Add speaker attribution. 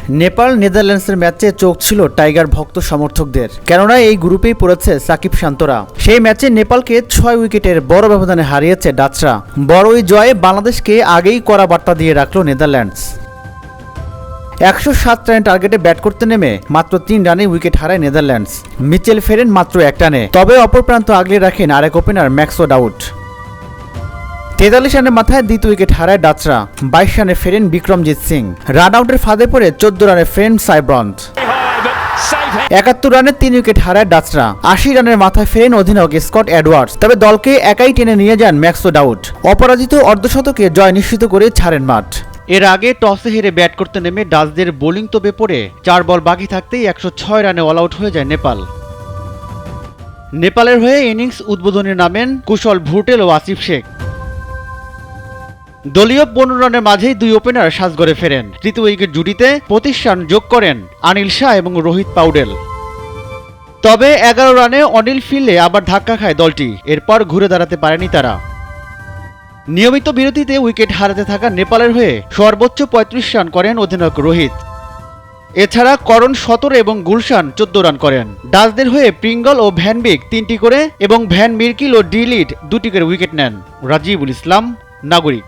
Speaker 1: নেপাল নেদারল্যান্ডসের ম্যাচে চোখ ছিল টাইগার ভক্ত সমর্থকদের, কেননা এই গ্রুপেই পড়েছে সাকিব শান্তরা। সেই ম্যাচে নেপালকে 6 উইকেটের বড় ব্যবধানে হারিয়েছে ডাচরা। বড়ই জয়ে বাংলাদেশকে আগেই কড়া বার্তা দিয়ে রাখল নেদারল্যান্ডস। 107 রানের টার্গেটে ব্যাট করতে নেমে মাত্র 3 রানে উইকেট হারায় নেদারল্যান্ডস। মিচেল ফেরেন মাত্র 1 রানে, তবে অপর প্রান্ত আগলে রাখেন আরেক ওপেনার ম্যাক্সওয়েল। 43 রানের মাথায় দ্বিতীয় উইকেট হারায় ডাচরা। 22 রানে ফেরেন বিক্রমজিৎ সিং। রান আউটের ফাঁদে পড়ে 14 রানে ফেরেন সাইব্রন্থ। 71 রানে 3 উইকেট হারায় ডাচরা। 80 রানের মাথায় ফেরেন অধিনায়ক স্কট এডওয়ার্ডস, তবে দলকে একাই টেনে নিয়ে যান ম্যাক্সওয়েল। অপরাজিত অর্ধশতকে জয় নিশ্চিত করে ছাড়েন মাঠ। এর আগে টসে হেরে ব্যাট করতে নেমে ডাচদের বোলিং তোপে পড়ে 4 বল বাকি থাকতেই 106 রানে অল আউট হয়ে যায় নেপাল। নেপালের হয়ে ইনিংস উদ্বোধনে নামেন কুশল ভুটেল ও আসিফ শেখ। দলীয় 15 রানের মাঝেই 2 ওপেনার সাজঘরে ফেরেন। তৃতীয় উইকেট জুটিতে 25 রান যোগ করেন অনিল শাহ এবং রোহিত পাউডেল। তবে 11 রানে অনিল ফিরলে আবার ধাক্কা খায় দলটি। এরপর ঘুরে দাঁড়াতে পারেনি তারা। নিয়মিত বিরতিতে উইকেট হারাতে থাকা নেপালের হয়ে সর্বোচ্চ 35 রান করেন অধিনায়ক রোহিত। এছাড়া করণ 17 এবং গুলশান 14 রান করেন। ডাচদের হয়ে প্রিঙ্গল ও ভ্যান বিক 3টি করে এবং ভ্যান মির্কিল ও ডিলিট 2টি করে উইকেট নেন। রাজিবুল ইসলাম, নাগরিক।